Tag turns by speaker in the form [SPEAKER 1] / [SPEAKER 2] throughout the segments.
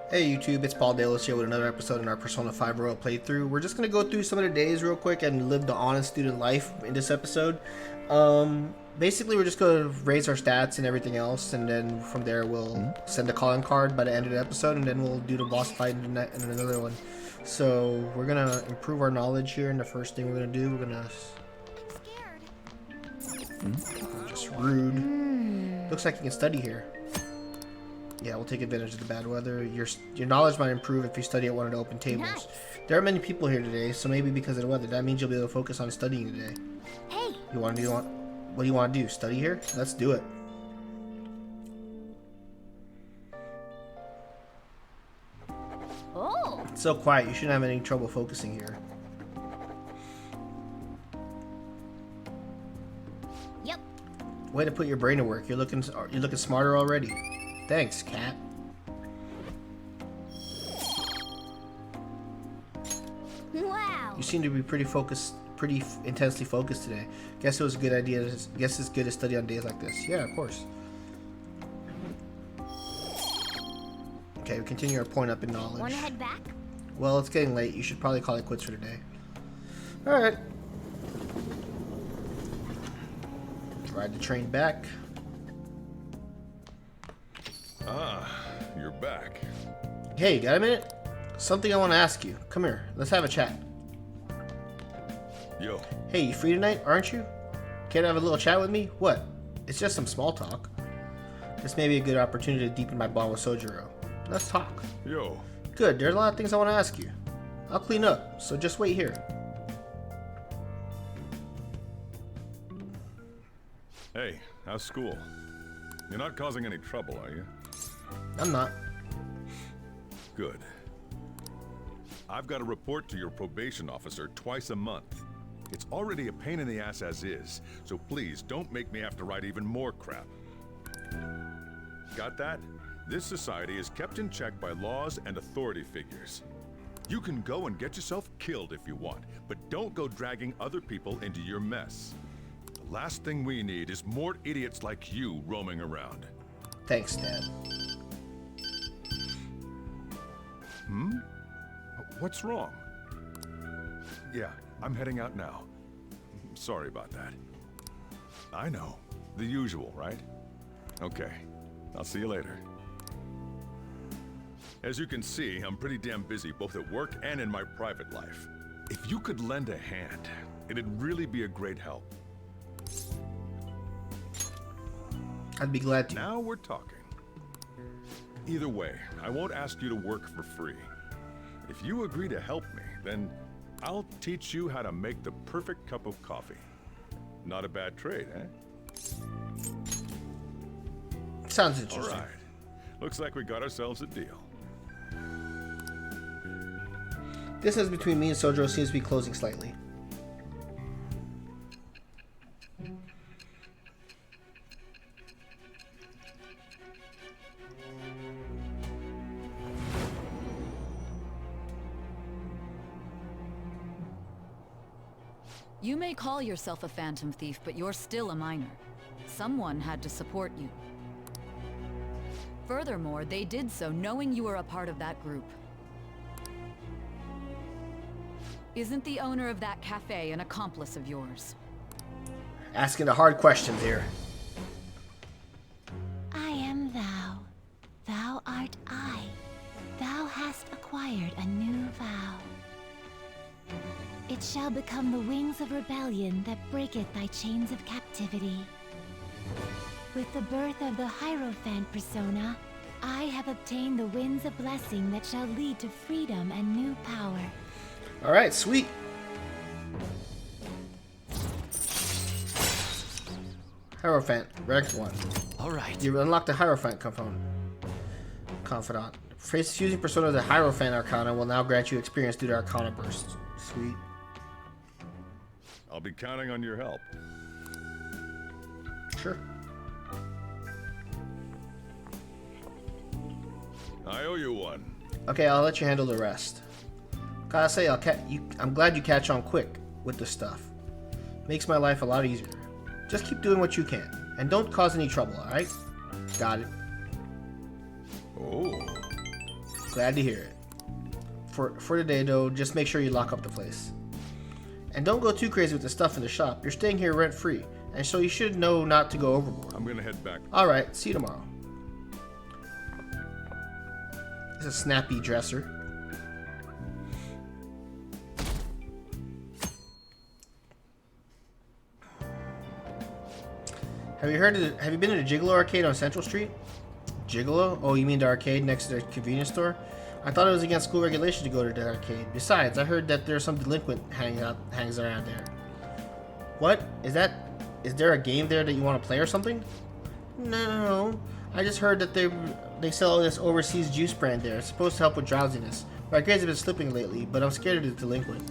[SPEAKER 1] Hey YouTube, it's Delos here with another episode in our Persona 5 Royal playthrough. We're just going to go through some of the days real quick and live the honest student life in this episode. Basically we're just going to raise our stats and everything else, and then from there we'll send a calling card by the end of the episode, and then we'll do the boss fight in another one. So we're going to improve our knowledge here, and the first thing we're going to do, we're going to... Just rude. Looks like you can study here. Yeah, we'll take advantage of the bad weather. Your knowledge might improve if you study at one of the open tables. Nice. There are many people here today, so maybe because of the weather, that means you'll be able to focus on studying today.
[SPEAKER 2] Hey!
[SPEAKER 1] What do you want to do? Study here? Let's do it.
[SPEAKER 2] Oh!
[SPEAKER 1] It's so quiet, you shouldn't have any trouble focusing here.
[SPEAKER 2] Yep.
[SPEAKER 1] Way to put your brain to work. You're looking smarter already. Thanks, cat.
[SPEAKER 2] Wow.
[SPEAKER 1] You seem to be pretty intensely focused today. Guess it was a good idea. Guess it's good to study on days like this. Yeah, of course. Okay, we continue our point up in knowledge.
[SPEAKER 2] Wanna head back?
[SPEAKER 1] Well, it's getting late. You should probably call it quits for today. All right. Ride the train back.
[SPEAKER 3] Ah, you're back.
[SPEAKER 1] Hey, got a minute? Something I want to ask you. Come here. Let's have a chat.
[SPEAKER 3] Yo.
[SPEAKER 1] Hey, you free tonight, aren't you? Can't have a little chat with me? What? It's just some small talk. This may be a good opportunity to deepen my bond with Sojiro. Let's talk.
[SPEAKER 3] Yo.
[SPEAKER 1] Good. There's a lot of things I want to ask you. I'll clean up, so just wait here.
[SPEAKER 3] Hey, how's school? You're not causing any trouble, are you?
[SPEAKER 1] I'm not.
[SPEAKER 3] Good. I've got to report to your probation officer twice a month. It's already a pain in the ass as is, so please don't make me have to write even more crap. Got that? This society is kept in check by laws and authority figures. You can go and get yourself killed if you want, but don't go dragging other people into your mess. The last thing we need is more idiots like you roaming around.
[SPEAKER 1] Thanks, Dad.
[SPEAKER 3] What's wrong? Yeah, I'm heading out now. Sorry about that. I know. The usual, right? Okay. I'll see you later. As you can see, I'm pretty damn busy both at work and in my private life. If you could lend a hand, it'd really be a great help.
[SPEAKER 1] I'd be glad to.
[SPEAKER 3] Now we're talking. Either way, I won't ask you to work for free. If you agree to help me, then I'll teach you how to make the perfect cup of coffee. Not a bad trade, eh?
[SPEAKER 1] Sounds interesting.
[SPEAKER 3] All right. Looks like we got ourselves a deal.
[SPEAKER 1] Distance between me and Sojiro seems to be closing slightly.
[SPEAKER 4] You may call yourself a phantom thief, but you're still a minor. Someone had to support you. Furthermore, they did so knowing you were a part of that group. Isn't the owner of that cafe an accomplice of yours?
[SPEAKER 1] Asking the hard questions here.
[SPEAKER 2] I am thou. Thou art I. Thou hast acquired a new vow. It shall become the wings of rebellion that breaketh thy chains of captivity. With the birth of the Hierophant persona, I have obtained the winds of blessing that shall lead to freedom and new power.
[SPEAKER 1] Alright, sweet. Hierophant, Rect 1.
[SPEAKER 5] Alright.
[SPEAKER 1] You unlocked the Hierophant Confidant. Using Persona of the Hierophant Arcana will now grant you experience due to Arcana Bursts. Sweet.
[SPEAKER 3] I'll be counting on your help.
[SPEAKER 1] Sure.
[SPEAKER 3] I owe you one.
[SPEAKER 1] Okay, I'll let you handle the rest. Gotta say, I'm glad you catch on quick with this stuff. Makes my life a lot easier. Just keep doing what you can, and don't cause any trouble, alright? Got it.
[SPEAKER 3] Oh.
[SPEAKER 1] Glad to hear it. For today, though, just make sure you lock up the place. And don't go too crazy with the stuff in the shop. You're staying here rent-free, and so you should know not to go overboard.
[SPEAKER 3] I'm gonna head back.
[SPEAKER 1] Alright, see you tomorrow. It's a snappy dresser. Have you been to the Gigolo arcade on Central Street? Gigolo? Oh, you mean the arcade next to the convenience store? I thought it was against school regulation to go to that arcade. Besides, I heard that there's some delinquent hangs around there. What? Is there a game there that you want to play or something? No. I just heard that they sell this overseas juice brand there. It's supposed to help with drowsiness. My grades have been slipping lately, but I'm scared of the delinquent.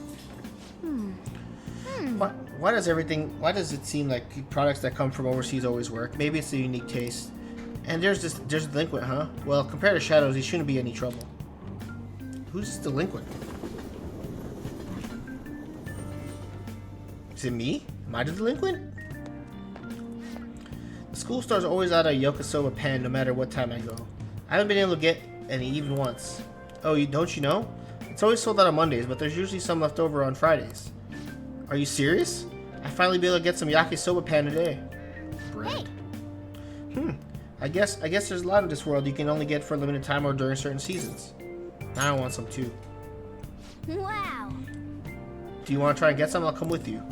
[SPEAKER 1] Why does it seem like products that come from overseas always work? Maybe it's a unique taste. And there's a delinquent, huh? Well, compared to Shadows, he shouldn't be any trouble. Who's this delinquent? Is it me? Am I the delinquent? The school store's always out of Yokosoba Pen no matter what time I go. I haven't been able to get any even once. Oh, don't you know? It's always sold out on Mondays, but there's usually some left over on Fridays. Are you serious? I finally be able to get some yakisoba pan today. Bread. I guess there's a lot in this world you can only get for a limited time or during certain seasons. I want some too.
[SPEAKER 2] Wow.
[SPEAKER 1] Do you want to try and get some? I'll come with you.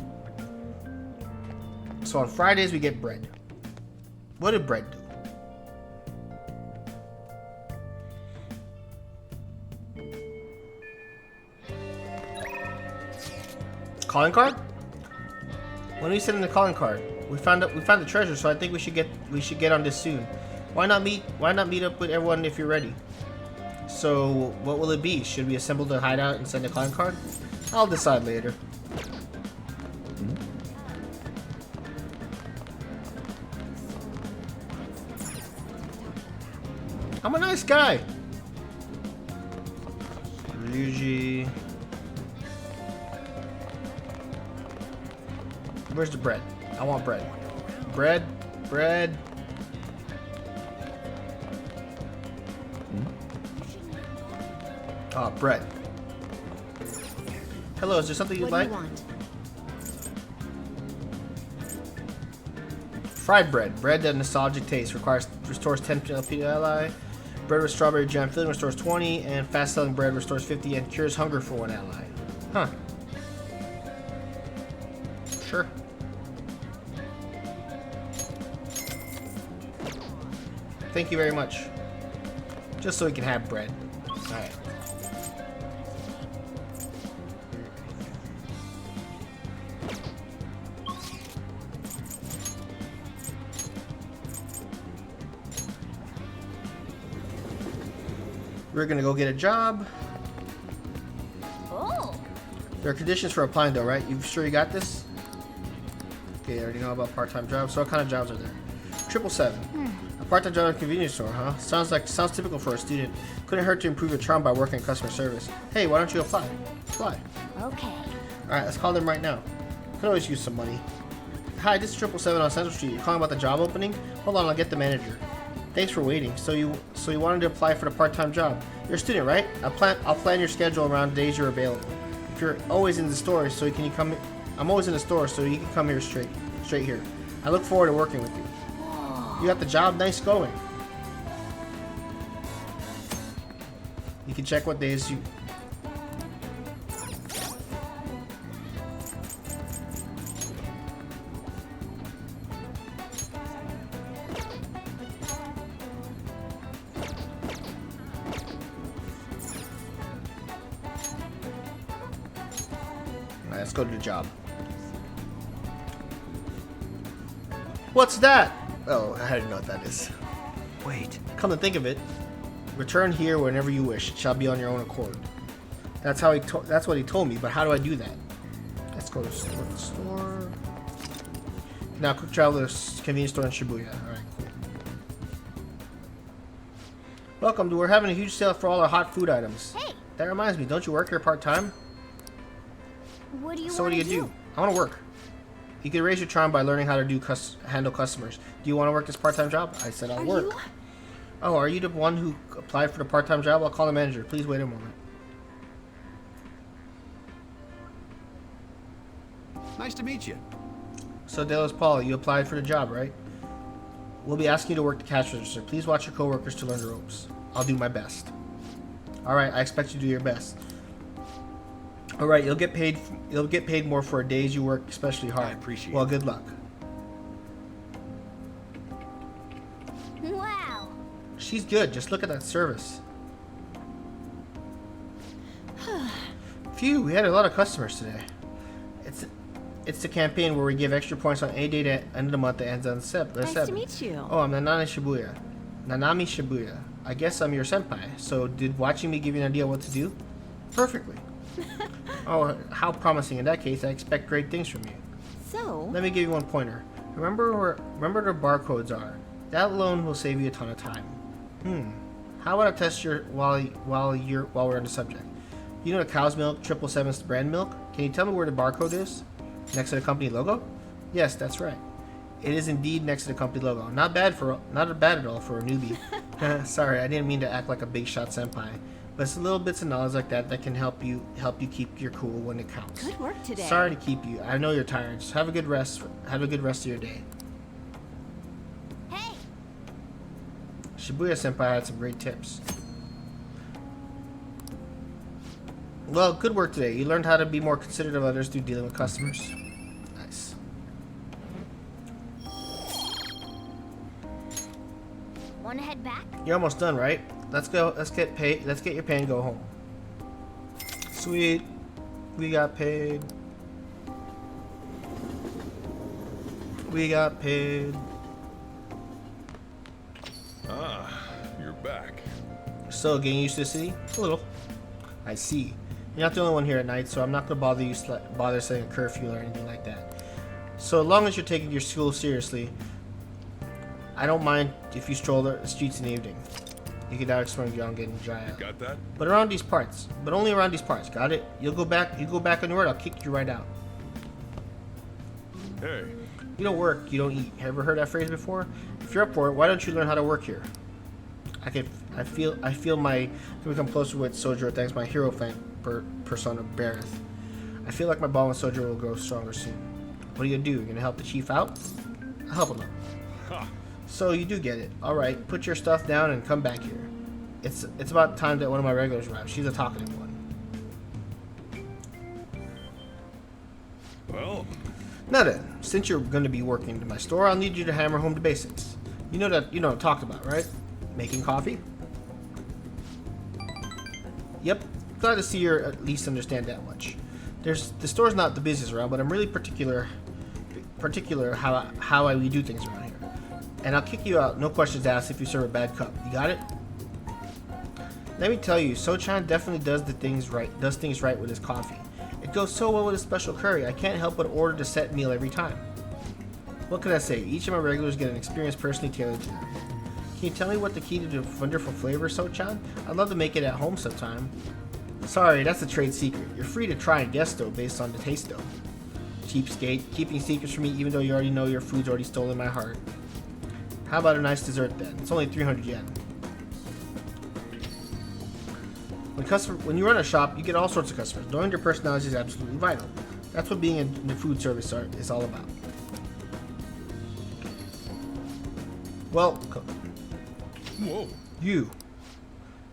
[SPEAKER 1] So on Fridays we get bread. What did bread do? Calling card? When are we sending the calling card? We found the treasure, so I think we should get on this soon. Why not meet up with everyone if you're ready? So what will it be? Should we assemble the hideout and send a calling card? I'll decide later. I'm a nice guy. Ryuji. Where's the bread? I want bread. Bread. Bread. Ah, bread. Hello, is there something you'd like?
[SPEAKER 2] What do you want?
[SPEAKER 1] Fried bread. Bread that nostalgic taste restores 10 PLI. Bread with strawberry jam filling restores 20, and fast-selling bread restores 50 and cures hunger for 1 ally. Huh. Sure. Thank you very much. Just so we can have bread. Alright. We're gonna go get a job.
[SPEAKER 2] Oh.
[SPEAKER 1] There are conditions for applying though, right? You sure you got this? Okay, I already know about part-time jobs. So what kind of jobs are there? 777. A part-time job at a convenience store, huh? Sounds typical for a student. Couldn't hurt to improve your charm by working in customer service. Hey, why don't you apply? Apply.
[SPEAKER 2] Okay.
[SPEAKER 1] Alright, let's call them right now. Could always use some money. Hi, this is 777 on Central Street. You're calling about the job opening? Hold on, I'll get the manager. Thanks for waiting. So you wanted to apply for the part-time job. You're a student, right? I'll plan your schedule around the days you're available. If you're always in the store, so can you come? I'm always in the store, so you can come here straight here. I look forward to working with you. You got the job. Nice going. You can check what days you. Alright, let's go to the job. What's that? Oh, I don't know what that is. Wait. Come to think of it, return here whenever you wish. It shall be on your own accord. That's what he told me, but how do I do that? Let's go to the store. Now quick travel to the convenience store in Shibuya. Alright, cool. Welcome to, we're having a huge sale for all our hot food items.
[SPEAKER 2] Hey.
[SPEAKER 1] That reminds me, don't you work here part-time?
[SPEAKER 2] What do you
[SPEAKER 1] So what
[SPEAKER 2] want
[SPEAKER 1] do
[SPEAKER 2] to
[SPEAKER 1] you do? I want to work. You can raise your charm by learning how to handle customers. Do you want to work this part-time job? I said I'll work. Oh, are you the one who applied for the part-time job? I'll call the manager. Please wait a moment.
[SPEAKER 5] Nice to meet you.
[SPEAKER 1] So, Delos Paul, you applied for the job, right? We'll be asking you to work the cash register. Please watch your coworkers to learn the ropes. I'll do my best. Alright, I expect you to do your best. Alright, you'll get paid more for days you work especially hard.
[SPEAKER 5] I appreciate it.
[SPEAKER 1] Well, good luck.
[SPEAKER 2] Wow.
[SPEAKER 1] She's good. Just look at that service. Phew, we had a lot of customers today. It's the campaign where we give extra points on any day that end of the month that ends on 7.
[SPEAKER 2] Nice to meet you.
[SPEAKER 1] Oh, I'm Nanami Shibuya. I guess I'm your senpai. So did watching me give you an idea what to do? Perfectly. Oh, how promising. In that case, I expect great things from you.
[SPEAKER 2] So,
[SPEAKER 1] Let me give you one pointer. Remember where barcodes are. That alone will save you a ton of time. How about I test your while we're on the subject? You know the cow's milk, 777's brand milk? Can you tell me where the barcode is? Next to the company logo? Yes, that's right. It is indeed next to the company logo. Not bad at all for a newbie. Sorry, I didn't mean to act like a big shot senpai. But it's little bits of knowledge like that can help you keep your cool when it counts.
[SPEAKER 2] good work today.
[SPEAKER 1] Sorry to keep you. I know you're tired. Just have a good rest. Have a good rest of your day.
[SPEAKER 2] Hey,
[SPEAKER 1] Shibuya senpai had some great tips. Well, good work today. You learned how to be more considerate of others through dealing with customers. Nice.
[SPEAKER 2] wanna head back?
[SPEAKER 1] You're almost done, right? Let's go. Let's get paid. Let's get your pay and go home. Sweet. We got paid. We got paid.
[SPEAKER 3] Ah, you're back.
[SPEAKER 1] So, getting used to the city? A little. I see. You're not the only one here at night, so I'm not gonna bother setting a curfew or anything like that. So, as long as you're taking your school seriously, I don't mind if you stroll the streets in the evening. You can out swim young and dry out.
[SPEAKER 3] Got that?
[SPEAKER 1] But around these parts. But only around these parts. Got it? You go back on your word, I'll kick you right out.
[SPEAKER 3] Hey,
[SPEAKER 1] You don't work, you don't eat. Ever heard that phrase before? If you're up for it, why don't you learn how to work here? I feel my can become closer with Sojiro thanks to my hero fan persona Bareth. I feel like my bond with Sojiro will grow stronger soon. What are you gonna do? You're gonna help the chief out? I'll help him out.
[SPEAKER 3] ha!
[SPEAKER 1] So you do get it. Alright, put your stuff down and come back here. It's about time that one of my regulars arrives. She's a talkative one.
[SPEAKER 3] Well,
[SPEAKER 1] Now then, since you're going to be working in my store, I'll need you to hammer home the basics. You know what I talked about, right? Making coffee? Yep, glad to see you at least understand that much. The store's not the busiest around, but I'm really particular how we do things around here. And I'll kick you out, no questions asked, if you serve a bad cup. You got it? Let me tell you, So-chan definitely does things right with his coffee. It goes so well with his special curry, I can't help but order the set meal every time. What can I say? Each of my regulars get an experience personally tailored to them. Can you tell me what the key to the wonderful flavor, So-chan? I'd love to make it at home sometime. Sorry, that's a trade secret. You're free to try and guess though, based on the taste though. Cheapskate, keeping secrets from me even though you already know your food's already stolen my heart. How about a nice dessert then? It's only 300 yen. When you run a shop, you get all sorts of customers. Knowing their personality is absolutely vital. That's what being in the food service is all about. Welcome.
[SPEAKER 3] whoa.
[SPEAKER 1] You.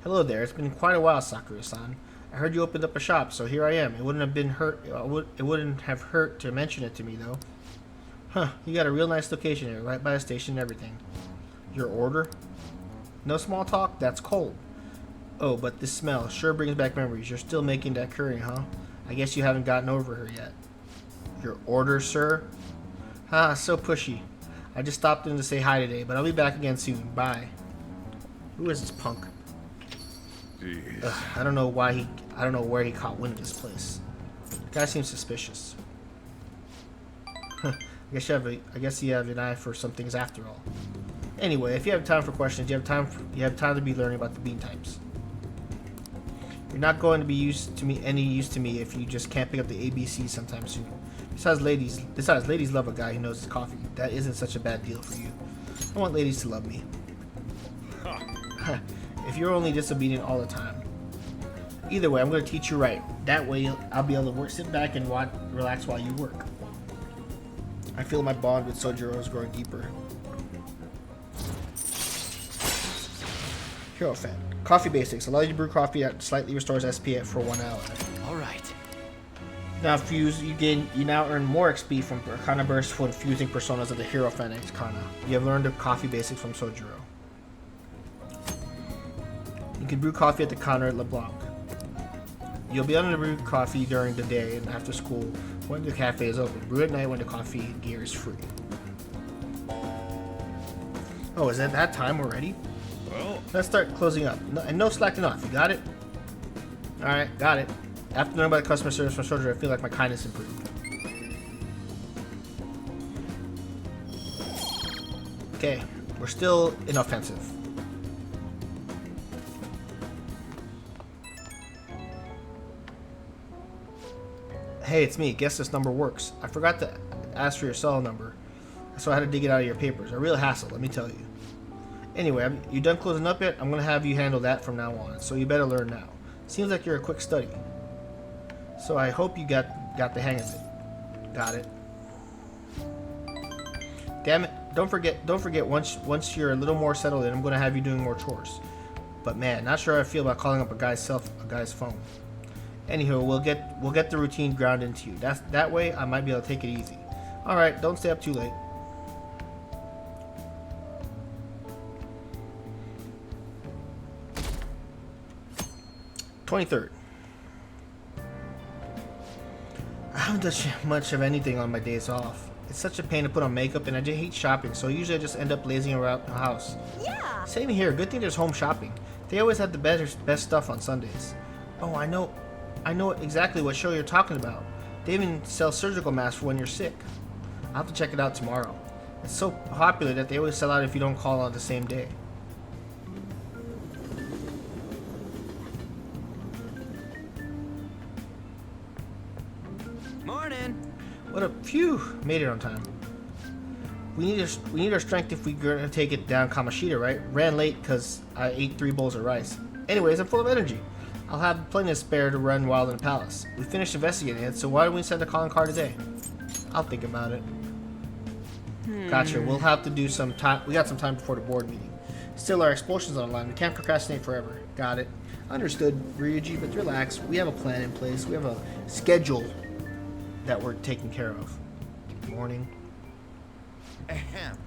[SPEAKER 1] Hello there. It's been quite a while, Sakura-san. I heard you opened up a shop, so here I am. It wouldn't have hurt to mention it to me, though. Huh, you got a real nice location here, right by the station and everything. Your order? No small talk? That's cold. Oh, but this smell sure brings back memories. You're still making that curry, huh? I guess you haven't gotten over her yet. Your order, sir? Ah, so pushy. I just stopped in to say hi today, but I'll be back again soon. Bye. Who is this punk?
[SPEAKER 3] Jeez.
[SPEAKER 1] Ugh, I don't know where he caught wind of this place. The guy seems suspicious. I guess you have an eye for some things after all. Anyway, if you have time for questions, you have time to be learning about the bean types. You're not going to be any use to me if you just can't pick up the ABC sometime soon. Besides, ladies love a guy who knows his coffee. That isn't such a bad deal for you. I want ladies to love me.
[SPEAKER 3] Ha!
[SPEAKER 1] you're only disobedient all the time. Either way, I'm going to teach you right. That way, I'll be able to sit back and relax while you work. I feel my bond with Sojiro is growing deeper. Hero Fan. Coffee basics. Allow you to brew coffee that slightly restores SP for 1 hour.
[SPEAKER 5] All right.
[SPEAKER 1] Now fuse, you now earn more XP from Arcana Burst when fusing personas of the Hero Fan Arcana. You have learned the coffee basics from Sojiro. You can brew coffee at the counter at LeBlanc. You'll be able to brew coffee during the day and after school when the cafe is open. Brew at night when the coffee gear is free. Oh, is it that time already?
[SPEAKER 3] Well,
[SPEAKER 1] Let's start closing up. No slacking off. You got it? Alright, got it. After learning about customer service from Sojiro, I feel like my kindness improved. Okay, we're still inoffensive. Hey, it's me. Guess this number works. I forgot to ask for your cell number, so I had to dig it out of your papers. A real hassle, let me tell you. Anyway, you done closing up yet? I'm gonna have you handle that from now on, so you better learn now. Seems like you're a quick study. So I hope you got the hang of it. Got it. Damn it! Don't forget. Once you're a little more settled in, I'm gonna have you doing more chores. But man, not sure how I feel about calling up a guy's phone. Anywho, we'll get the routine ground into you. That way I might be able to take it easy. All right, don't stay up too late. "23rd. I haven't done much of anything on my days off. It's such a pain to put on makeup, and I just hate shopping, so usually I just end up lazing around the house. Yeah. Same here. Good thing there's home shopping. They always have the best stuff on Sundays. Oh, I know exactly what show you're talking about. They even sell surgical masks for when you're sick. I'll have to check it out tomorrow. It's so popular that they always sell out if you don't call on the same day.
[SPEAKER 5] Morning.
[SPEAKER 1] What a phew! Made it on time. We need our strength if we're gonna take it down Kamoshida, right? Ran late because I ate 3 bowls of rice. Anyways, I'm full of energy. I'll have plenty to spare to run wild in the palace. We finished investigating it, so why don't we send a calling card today? I'll think about it. Gotcha. We'll have to do some time. We got some time before the board meeting. Still, our expulsion's online. We can't procrastinate forever. Got it. Understood, Ryuji, but relax. We have a plan in place. We have a schedule that we're taking care of. Morning.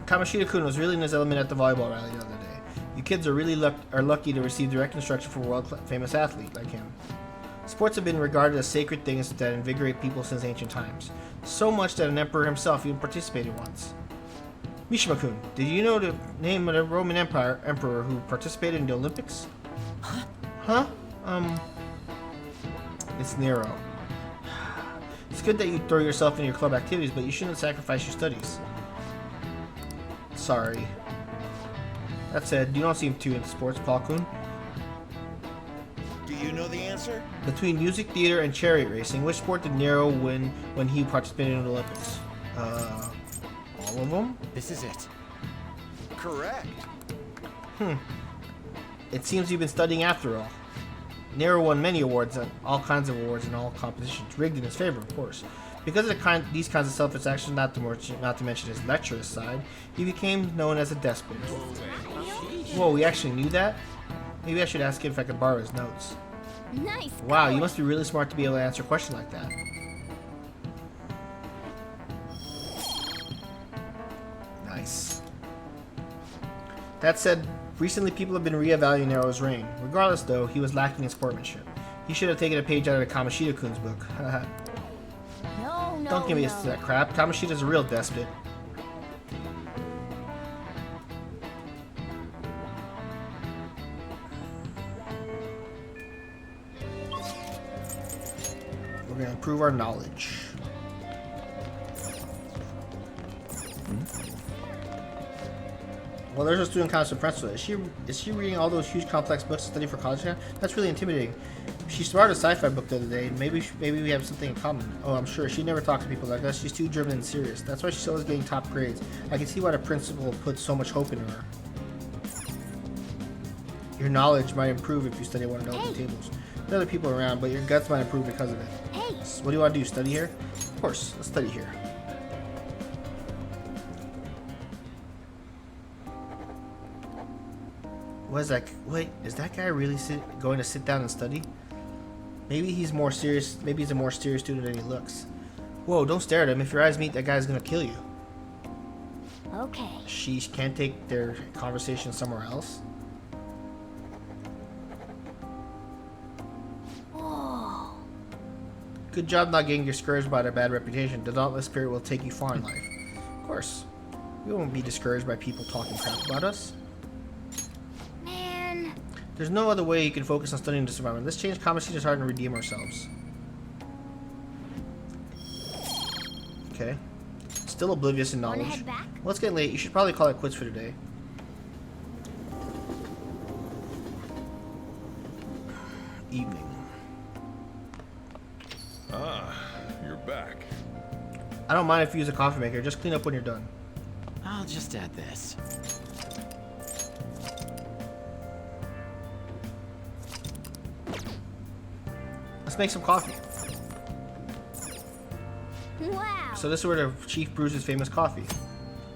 [SPEAKER 1] Kamoshida-kun was really in his element at the volleyball rally the other day. You kids are really lucky to receive direct instruction from a world-famous athlete like him. Sports have been regarded as sacred things that invigorate people since ancient times. So much that an emperor himself even participated once. Mishima-kun, did you know the name of the Roman emperor who participated in the Olympics? Huh? It's Nero. It's good that you throw yourself into your club activities, but you shouldn't sacrifice your studies. Sorry. That said, you don't seem too into sports, Paul-kun.
[SPEAKER 6] Do you know the answer?
[SPEAKER 1] Between music, theater, and chariot racing, which sport did Nero win when he participated in the Olympics? All of them?
[SPEAKER 5] This is it.
[SPEAKER 6] Correct.
[SPEAKER 1] It seems you've been studying after all. Nero won many awards, and all kinds of awards in all competitions, rigged in his favor, of course. Because of these kinds of selfish actions, not to mention his lecherous side, he became known as a despot. Whoa, we actually knew that? Maybe I should ask him if I could borrow his notes.
[SPEAKER 2] Nice.
[SPEAKER 1] Wow, you must be really smart to be able to answer a question like that. Nice. That said, recently people have been re-evaluating Nero's reign. Regardless, though, he was lacking in sportsmanship. He should have taken a page out of the Kamoshida-kun's book.
[SPEAKER 2] No,
[SPEAKER 1] Don't give me that crap. Kamoshida's a real despot. We're gonna improve our knowledge. Well, there's a student council principal. Is she reading all those huge complex books to study for college now? That's really intimidating. She started a sci-fi book the other day. Maybe we have something in common. Oh, I'm sure. She never talks to people like us. She's too driven and serious. That's why she's always getting top grades. I can see why the principal put so much hope in her. Your knowledge might improve if you study one of the tables. There are other people around, but your guts might improve because of it.
[SPEAKER 2] Hey!
[SPEAKER 1] So what do you want to do? Study here? Of course, let's study here. What is that? Wait, is that guy really going to sit down and study? Maybe he's more serious. Maybe he's a more serious student than he looks. Whoa, don't stare at him. If your eyes meet, that guy's going to kill you.
[SPEAKER 2] Okay.
[SPEAKER 1] She can't take their conversation somewhere else.
[SPEAKER 2] Whoa.
[SPEAKER 1] Good job not getting discouraged by their bad reputation. The Dauntless Spirit will take you far in life. Of course. We won't be discouraged by people talking crap about us.
[SPEAKER 2] Man.
[SPEAKER 1] There's no other way you can focus on studying this environment. Let's change Kamoshida's heart and redeem ourselves. Okay. Still oblivious in
[SPEAKER 2] Wanna
[SPEAKER 1] knowledge.
[SPEAKER 2] head back?
[SPEAKER 1] Well, it's getting late. You should probably call it quits for today. Evening.
[SPEAKER 3] Ah, you're back.
[SPEAKER 1] I don't mind if you use a coffee maker. Just clean up when you're done.
[SPEAKER 5] I'll just add this.
[SPEAKER 1] Let's make some coffee.
[SPEAKER 2] Wow.
[SPEAKER 1] So this is where the chief brews his famous coffee.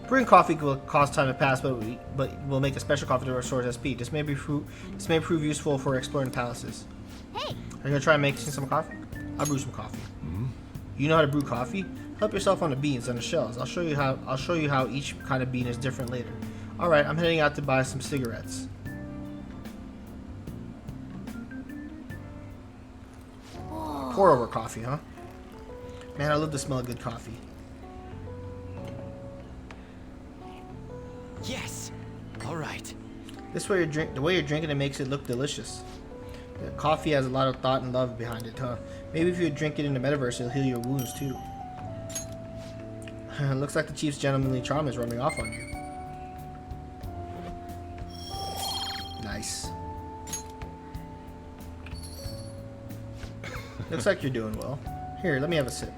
[SPEAKER 1] Brewing coffee will cause time to pass, but we'll make a special coffee to restore its speed. This may prove useful for exploring palaces.
[SPEAKER 2] Hey.
[SPEAKER 1] Are you gonna try making some coffee? I'll brew some coffee. You know how to brew coffee? Help yourself on the beans and the shells. I'll show you how each kind of bean is different later. All right, I'm heading out to buy some cigarettes.
[SPEAKER 2] Whoa.
[SPEAKER 1] Pour over coffee, huh? Man, I love the smell of good coffee.
[SPEAKER 5] Yes. All right.
[SPEAKER 1] The way you're drinking it makes it look delicious. The coffee has a lot of thought and love behind it, huh? Maybe if you drink it in the metaverse, it'll heal your wounds too. Looks like the chief's gentlemanly charm is rubbing off on you. Nice. Looks like you're doing well. Here, let me have a sip.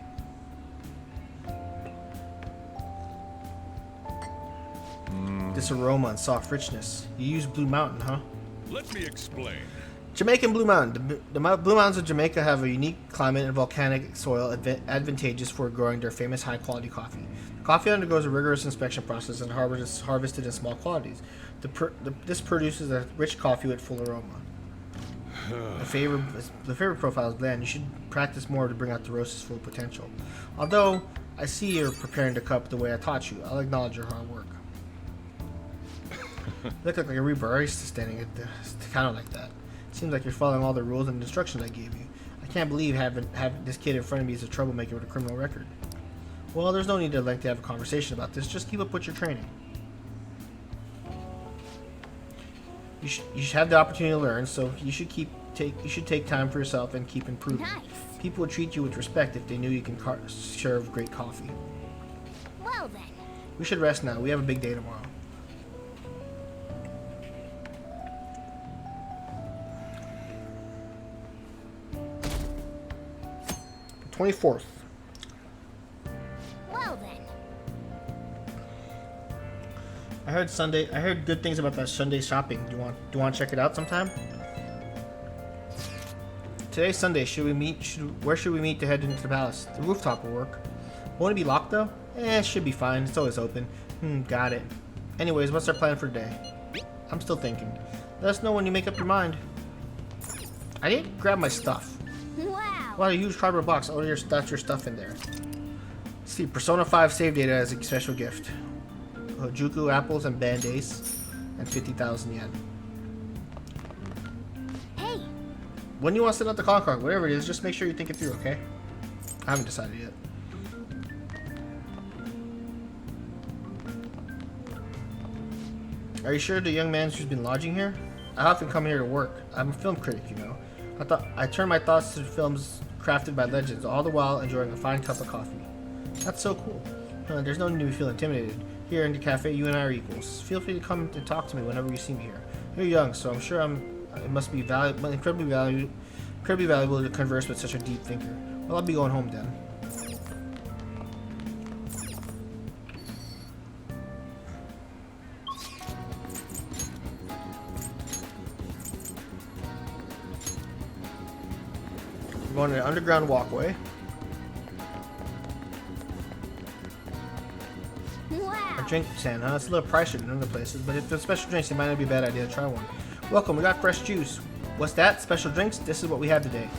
[SPEAKER 1] This aroma and soft richness. You use Blue Mountain, huh?
[SPEAKER 3] Let me explain.
[SPEAKER 1] Jamaican Blue Mountain. The Blue Mountains of Jamaica have a unique climate and volcanic soil advantageous for growing their famous high-quality coffee. Coffee undergoes a rigorous inspection process and is harvested in small quantities. This produces a rich coffee with full aroma. The flavor profile is bland. You should practice more to bring out the roast's full potential. Although, I see you're preparing the cup the way I taught you. I'll acknowledge your hard work. Look like a real barista standing at the counter like that. Seems like you're following all the rules and instructions I gave you. I can't believe having this kid in front of me is a troublemaker with a criminal record. Well, there's no need to have a conversation about this. Just keep up with your training. You should have the opportunity to learn, so you should take time for yourself and keep improving.
[SPEAKER 2] Nice.
[SPEAKER 1] People would treat you with respect if they knew you can serve great coffee.
[SPEAKER 2] Well then.
[SPEAKER 1] We should rest now. We have a big day tomorrow. 24th.
[SPEAKER 2] Well then.
[SPEAKER 1] I heard good things about that Sunday shopping. Do you want to check it out sometime? Today's Sunday. Where should we meet to head into the palace? The rooftop will work. Won't it be locked though? It should be fine. It's always open. Got it. Anyways, what's our plan for today? I'm still thinking. Let us know when you make up your mind. I didn't grab my stuff.
[SPEAKER 2] Wow.
[SPEAKER 1] What a huge cardboard box. Oh, that's your stuff in there. Let's see, Persona 5 save data as a special gift. Hojuku apples and band-aids and 50,000 yen.
[SPEAKER 2] Hey.
[SPEAKER 1] When you want to send out the call card, whatever it is, just make sure you think it through, okay? I haven't decided yet. Are you sure the young man who's been lodging here? I often come here to work. I'm a film critic, you know. I turn my thoughts to films crafted by legends, all the while enjoying a fine cup of coffee. That's so cool. There's no need to feel intimidated. Here in the cafe, you and I are equals. Feel free to come and talk to me whenever you see me here. You're young, so I'm sure it must be incredibly valuable to converse with such a deep thinker. Well, I'll be going home then. We're going to an underground walkway.
[SPEAKER 2] Wow.
[SPEAKER 1] A drink stand, huh? It's a little pricier than other places, but if there's special drinks, it might not be a bad idea to try one. Welcome, we got fresh juice. What's that? Special drinks? This is what we have today.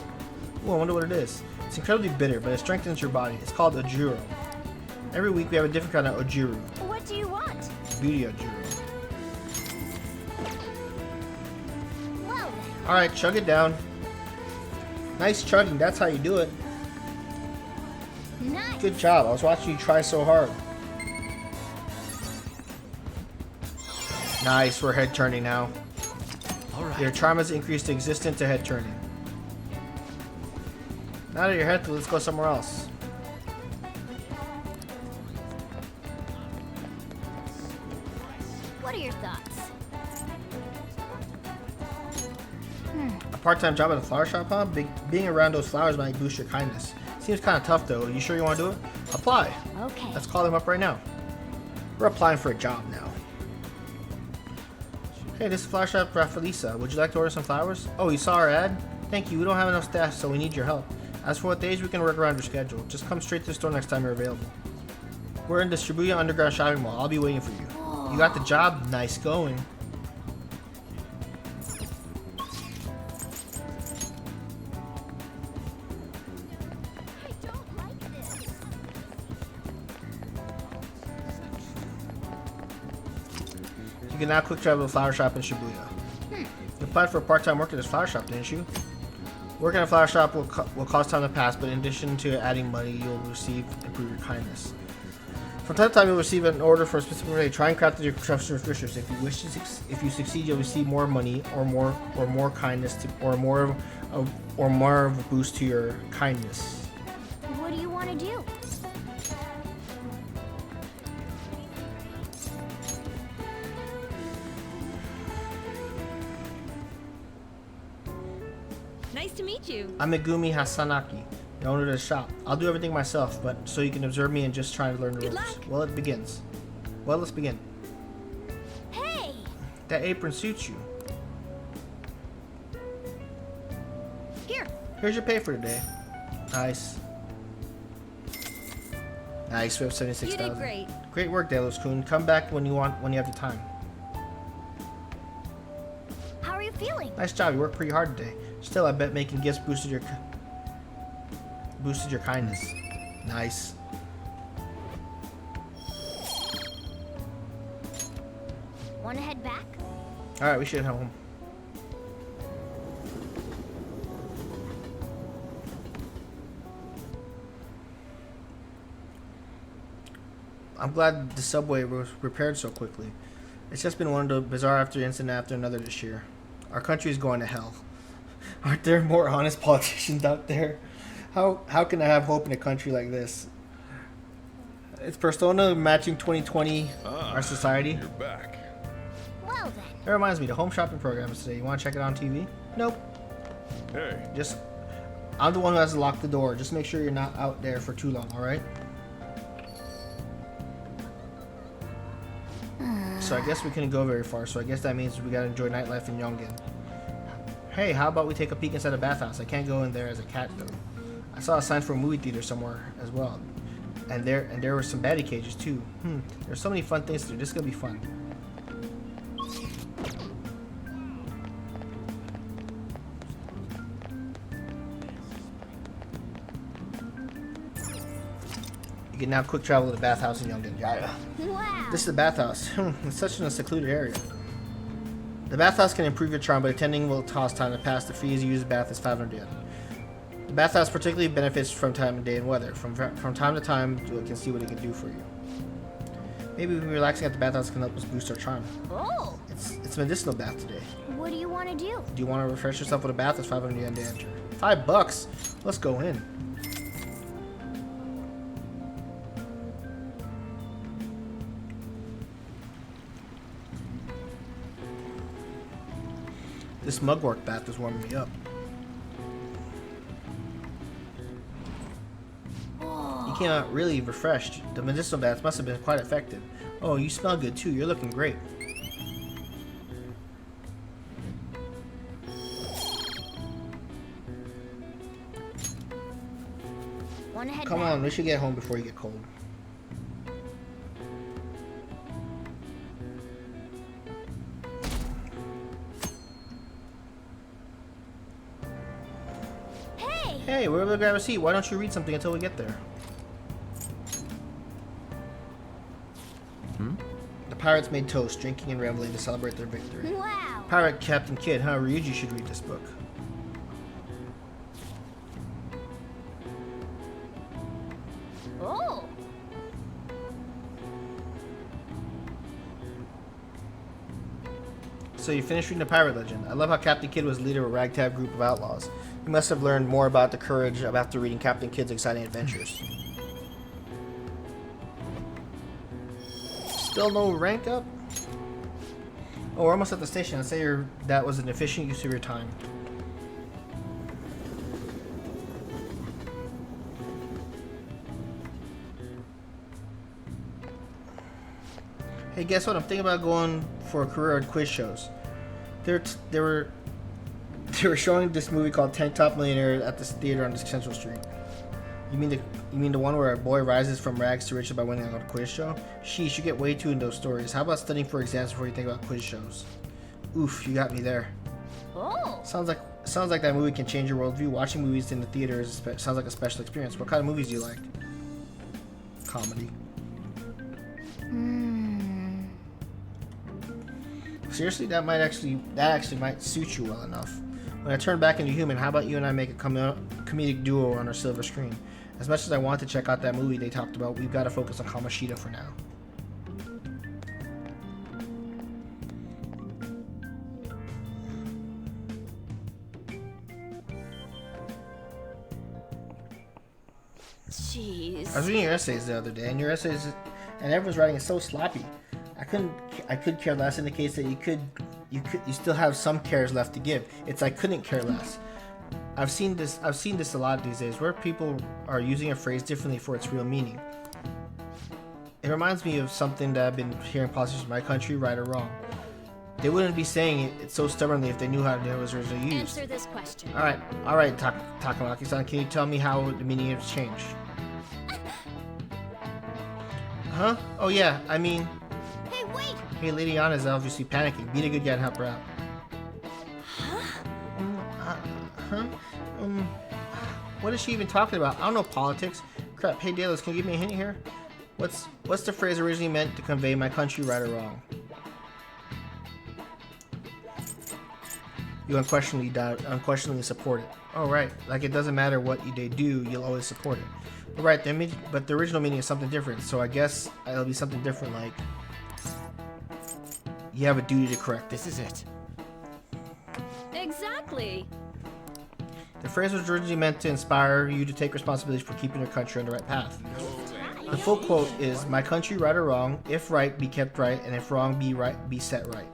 [SPEAKER 1] Ooh, I wonder what it is. It's incredibly bitter, but it strengthens your body. It's called Ojuro. Every week we have a different kind of Ojuro.
[SPEAKER 2] What do you want?
[SPEAKER 1] Beauty Ojuro.
[SPEAKER 2] Well then.
[SPEAKER 1] Alright, chug it down. Nice chugging, that's how you do it.
[SPEAKER 2] Nice.
[SPEAKER 1] Good job, I was watching you try so hard. Nice, we're head turning now.
[SPEAKER 5] All right.
[SPEAKER 1] Your charm has increased existent to head turning. Now that you're head through, let's go somewhere else.
[SPEAKER 2] What are your thoughts?
[SPEAKER 1] A part-time job at a flower shop, huh? Being around those flowers might boost your kindness. Seems kind of tough though. You sure you want to do it? Apply.
[SPEAKER 2] Okay.
[SPEAKER 1] Let's call them up right now. We're applying for a job now. Hey, this is Flower Shop Rafaelisa. Would you like to order some flowers? Oh, you saw our ad? Thank you. We don't have enough staff, so we need your help. As for what days, we can work around your schedule. Just come straight to the store next time you're available. We're in the Shibuya Underground Shopping Mall. I'll be waiting for you. You got the job? Nice going.
[SPEAKER 2] I don't like this.
[SPEAKER 1] You can now quick travel to the flower shop in Shibuya. You applied for a part-time work at this flower shop, didn't you? Working at a flower shop will cost time to pass, but in addition to adding money, you'll receive improve your kindness. From time to time, you'll receive an order for a specific day. Try and craft your customer's wishes. If you succeed, you'll receive more money, or more kindness, or more of a boost to your kindness.
[SPEAKER 2] What do you want to do?
[SPEAKER 7] Nice to meet you.
[SPEAKER 1] I'm Megumi Hasanaki, the owner of the shop. I'll do everything myself, but so you can observe me and just try to learn the
[SPEAKER 7] Good
[SPEAKER 1] ropes.
[SPEAKER 7] luck.
[SPEAKER 1] Well, it begins. Well, let's begin.
[SPEAKER 2] Hey!
[SPEAKER 1] That apron suits you.
[SPEAKER 2] Here.
[SPEAKER 1] Here's your pay for today. Nice. Nice, we have 76,000.
[SPEAKER 7] You did great.
[SPEAKER 1] Great work, Delos-kun. Come back when you have the time.
[SPEAKER 2] How are you feeling?
[SPEAKER 1] Nice job, you worked pretty hard today. Still, I bet making gifts boosted your kindness. Nice.
[SPEAKER 2] Want to head back?
[SPEAKER 1] Alright, we should head home. I'm glad the subway was repaired so quickly. It's just been one of the bizarre incident after another this year. Our country is going to hell. Aren't there more honest politicians out there? How can I have hope in a country like this? It's Persona matching 2020 our society.
[SPEAKER 3] You're back.
[SPEAKER 2] Well then.
[SPEAKER 1] That reminds me, the home shopping program is today. You want to check it on TV? Nope.
[SPEAKER 3] Hey,
[SPEAKER 1] I'm the one who has to lock the door. Just make sure you're not out there for too long, alright? So I guess we couldn't go very far, so I guess that means we gotta enjoy nightlife in Yongen. Hey, how about we take a peek inside the bathhouse? I can't go in there as a cat though. I saw a sign for a movie theater somewhere as well. And there were some baddie cages too. There's so many fun things to do. This is gonna be fun. You can now quick travel to the bathhouse in Yongen.
[SPEAKER 2] Wow.
[SPEAKER 1] This is the bathhouse. It's such a secluded area. The bathhouse can improve your charm, but attending will cost time to pass. The fee to use the bath is 500 yen. The bathhouse particularly benefits from time of day and weather. From time to time, you can see what it can do for you. Maybe relaxing at the bathhouse can help us boost our charm.
[SPEAKER 2] Oh.
[SPEAKER 1] It's medicinal bath today.
[SPEAKER 2] What do you want to do?
[SPEAKER 1] Do you want to refresh yourself with a bath? It's 500 yen to enter. $5. Let's go in. This mugwort bath is warming me up. You came out really refreshed. The medicinal bath must have been quite effective. Oh, you smell good too. You're looking great.
[SPEAKER 8] Wanna head
[SPEAKER 1] Come
[SPEAKER 8] back?
[SPEAKER 1] on, we should get home before you get cold.
[SPEAKER 8] Hey!
[SPEAKER 1] Hey, we're able to grab a seat. Why don't you read something until we get there? The pirates made toast, drinking and reveling to celebrate their victory.
[SPEAKER 8] Wow!
[SPEAKER 1] Pirate Captain Kidd, huh? Ryuji should read this book.
[SPEAKER 8] Oh!
[SPEAKER 1] So you finished reading the pirate legend. I love how Captain Kidd was leader of a ragtag group of outlaws. You must have learned more about the courage after reading Captain Kidd's exciting adventures. Still no rank up? Oh, we're almost at the station. I'd say that was an efficient use of your time. Hey, guess what? I'm thinking about going for a career at quiz shows. They were showing this movie called Tank Top Millionaire at this theater on Central Street. You mean the one where a boy rises from rags to riches by winning a quiz show? Sheesh, you get way too into those stories. How about studying for exams before you think about quiz shows? Oof, you got me there.
[SPEAKER 8] Oh!
[SPEAKER 1] Sounds like that movie can change your worldview. Watching movies in the theater sounds like a special experience. What kind of movies do you like? Comedy. Seriously, that actually might suit you well enough. When I turn back into human, how about you and I make a comedic duo on our silver screen? As much as I want to check out that movie they talked about, we've got to focus on Kamoshida for now.
[SPEAKER 8] Jeez.
[SPEAKER 1] I was reading your essays the other day, and everyone's writing is so sloppy. I could care less indicates that you still have some cares left to give. It's I couldn't care less. I've seen this a lot these days where people are using a phrase differently for its real meaning. It reminds me of something that I've been hearing politicians in my country, right or wrong. They wouldn't be saying it so stubbornly if they knew how it was originally used.
[SPEAKER 8] Answer this question.
[SPEAKER 1] All right, Takamaki-san, can you tell me how the meaning has changed? Huh? Oh yeah, I mean.
[SPEAKER 8] Hey, wait!
[SPEAKER 1] Hey, Lady Anna's obviously panicking. Be the good guy and help her out. What is she even talking about? I don't know politics. Crap. Hey, Delos, can you give me a hint here? What's the phrase originally meant to convey my country, right or wrong? You unquestionably support it. Oh, right. Like it doesn't matter what they do, you'll always support it. But right, but the original meaning is something different. So I guess it'll be something different like you have a duty to correct it.
[SPEAKER 5] This is it.
[SPEAKER 7] Exactly.
[SPEAKER 1] The phrase was originally meant to inspire you to take responsibility for keeping your country on the right path. The full quote is, "My country, right or wrong, if right, be kept right, and if wrong, be set right."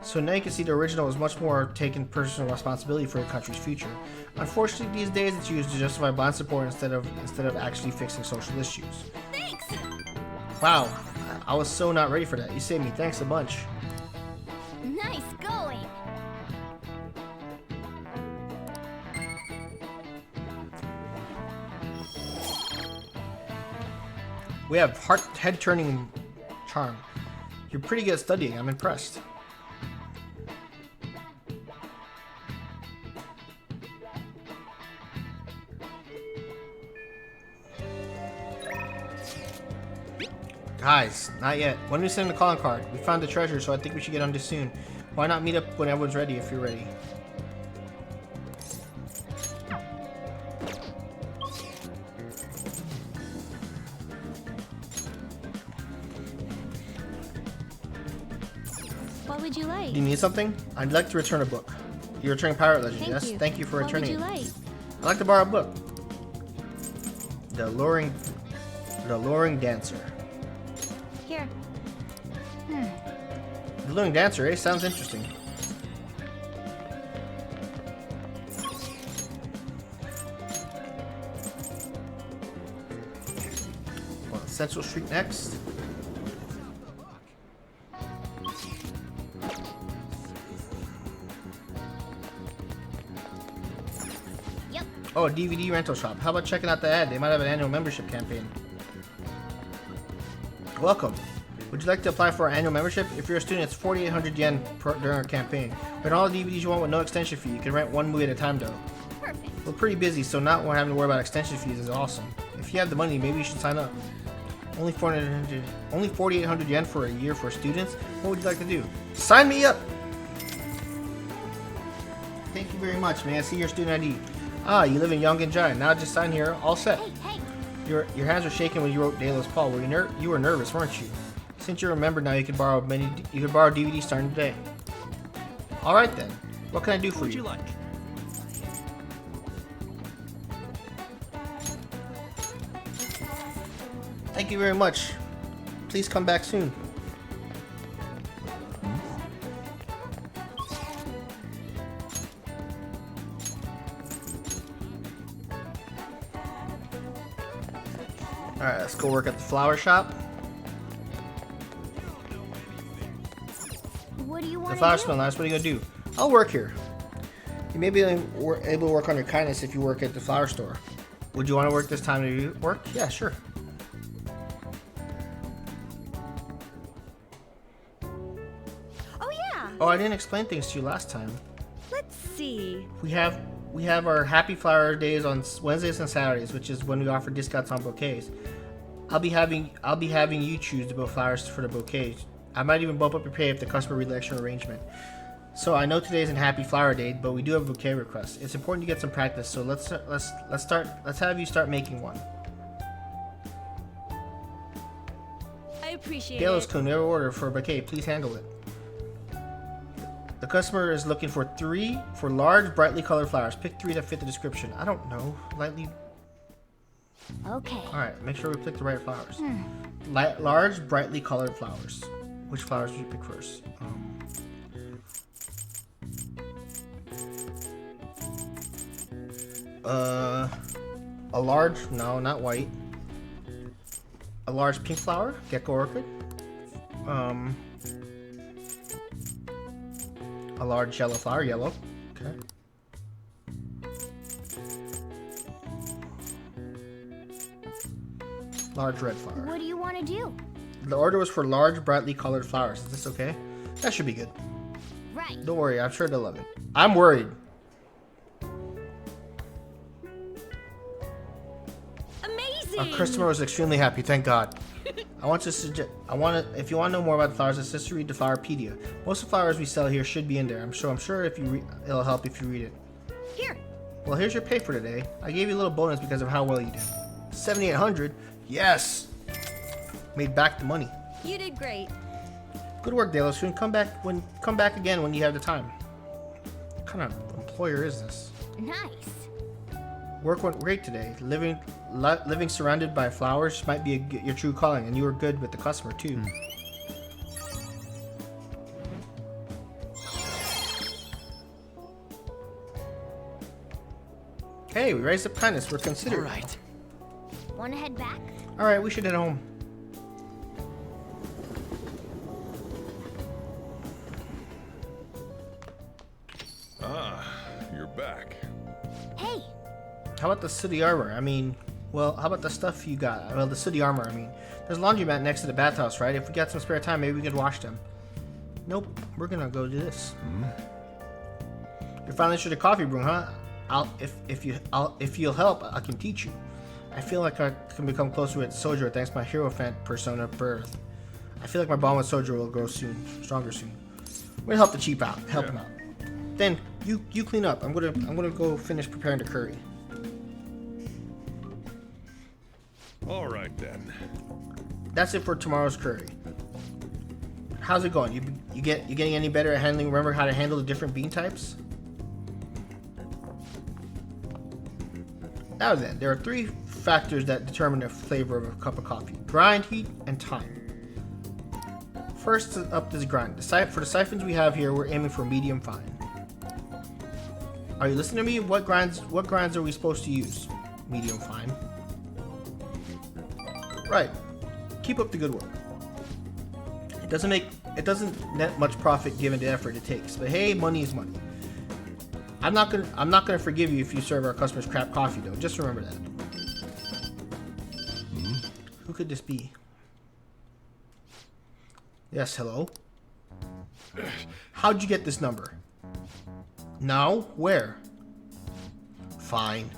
[SPEAKER 1] So now you can see the original was much more taking personal responsibility for your country's future. Unfortunately, these days it's used to justify blind support instead of actually fixing social issues.
[SPEAKER 8] Thanks!
[SPEAKER 1] Wow, I was so not ready for that. You saved me. Thanks a bunch.
[SPEAKER 8] Nice going!
[SPEAKER 1] We have head-turning charm. You're pretty good at studying. I'm impressed. Guys, not yet. When are we sending the calling card? We found the treasure, so I think we should get on this soon. Why not meet up when everyone's ready if you're ready?
[SPEAKER 7] What would you like?
[SPEAKER 1] Do you need something? I'd like to return a book. You're returning Pirate Legend,
[SPEAKER 7] Thank
[SPEAKER 1] yes?
[SPEAKER 7] you.
[SPEAKER 1] Thank you for
[SPEAKER 7] What would
[SPEAKER 1] returning
[SPEAKER 7] you
[SPEAKER 1] it.
[SPEAKER 7] like?
[SPEAKER 1] I'd like to borrow a book. The Luring Dancer.
[SPEAKER 7] Here.
[SPEAKER 1] The Luring Dancer, eh? Sounds interesting. Well, Central Street next.
[SPEAKER 8] Yep.
[SPEAKER 1] Oh, a DVD rental shop. How about checking out the ad? They might have an annual membership campaign. Welcome. Would you like to apply for our annual membership? If you're a student, it's 4,800 yen during our campaign. Rent all the DVDs you want with no extension fee. You can rent one movie at a time, though.
[SPEAKER 8] Perfect.
[SPEAKER 1] We're pretty busy, so not having to worry about extension fees is awesome. If you have the money, maybe you should sign up. Only 4,800 yen for a year for students. What would you like to do? Sign me up. Thank you very much, man. I see your student ID. Ah, you live in Yongenjai. Now just sign here. All set.
[SPEAKER 8] Hey.
[SPEAKER 1] Your hands were shaking when you wrote Delos Paul. You were nervous, weren't you? Since you're a member now, you can borrow DVDs starting today. All right then. What can I do for you?
[SPEAKER 5] Like?
[SPEAKER 1] Thank you very much. Please come back soon. Alright, let's go work at the flower shop.
[SPEAKER 8] What do you
[SPEAKER 1] The
[SPEAKER 8] want to
[SPEAKER 1] flowers
[SPEAKER 8] do?
[SPEAKER 1] smell nice. What are you gonna do? I'll work here. You may be able to work on your kindness if you work at the flower store. Would you want to work this time to work? Yeah, sure.
[SPEAKER 7] Oh yeah.
[SPEAKER 1] Oh, I didn't explain things to you last time.
[SPEAKER 7] Let's see.
[SPEAKER 1] We have our Happy Flower Days on Wednesdays and Saturdays, which is when we offer discounts on bouquets. I'll be having you choose the flowers for the bouquets. I might even bump up your pay if the customer relicks your arrangement. So I know today isn't Happy Flower Day, but we do have a bouquet request. It's important to get some practice, so let's have you start making one.
[SPEAKER 7] I appreciate
[SPEAKER 1] Delos-kun, we have an order for a bouquet. Please handle it. The customer is looking for 3 large, brightly colored flowers. Pick 3 that fit the description. I don't know. Lightly.
[SPEAKER 8] Okay.
[SPEAKER 1] All right. Make sure we pick the right flowers. Large, brightly colored flowers. Which flowers would you pick first? A large. No, not white. A large pink flower. Gecko orchid. A large yellow flower, yellow. Okay. Large red flower.
[SPEAKER 8] What do you want to do?
[SPEAKER 1] The order was for large, brightly colored flowers. Is this okay? That should be good.
[SPEAKER 8] Right.
[SPEAKER 1] Don't worry, I'm sure they'll love it. I'm worried.
[SPEAKER 7] Amazing.
[SPEAKER 1] Our customer was extremely happy, thank God. If you want to know more about the flowers, it's just to read the Flowerpedia. Most of the flowers we sell here should be in there. I'm sure if you it'll help if you read it.
[SPEAKER 7] Here.
[SPEAKER 1] Well, here's your pay for today. I gave you a little bonus because of how well you did. 7,800. Yes. Made back the money.
[SPEAKER 7] You did great.
[SPEAKER 1] Good work, Delos. Come back again when you have the time. What kind of employer is this?
[SPEAKER 8] Nice.
[SPEAKER 1] Work went great today. Living surrounded by flowers might be your true calling, and you were good with the customer too. Hey, we raised up kindness. We're
[SPEAKER 5] All
[SPEAKER 1] considerate.
[SPEAKER 5] right.
[SPEAKER 8] Want to head back?
[SPEAKER 1] All right, we should head home.
[SPEAKER 3] Ah, you're back.
[SPEAKER 8] Hey.
[SPEAKER 1] How about the city armor? How about the stuff you got? Well, the city armor, There's a laundromat next to the bathhouse, right? If we got some spare time, maybe we could wash them. Nope, we're gonna go do this. You're finally sure the coffee broom, huh? If you'll help, I can teach you. I feel like I can become closer with Sojo thanks to my hero fan persona birth. I feel like my bond with Sojo will grow stronger soon. We're gonna help the cheap out, help him out. Then you clean up. I'm gonna go finish preparing the curry.
[SPEAKER 3] All right then.
[SPEAKER 1] That's it for tomorrow's curry. How's it going? You getting any better at handling? Remember how to handle the different bean types? Now then, there are 3 factors that determine the flavor of a cup of coffee: grind, heat, and time. First up is grind. For the siphons we have here, we're aiming for medium fine. Are you listening to me? What grinds are we supposed to use? Medium fine. Right. Keep up the good work. It doesn't net much profit given the effort it takes, but hey, money is money. I'm not gonna forgive you if you serve our customers crap coffee though. Just remember that. Who could this be? Yes, hello. How'd you get this number? Now? Where? Fine.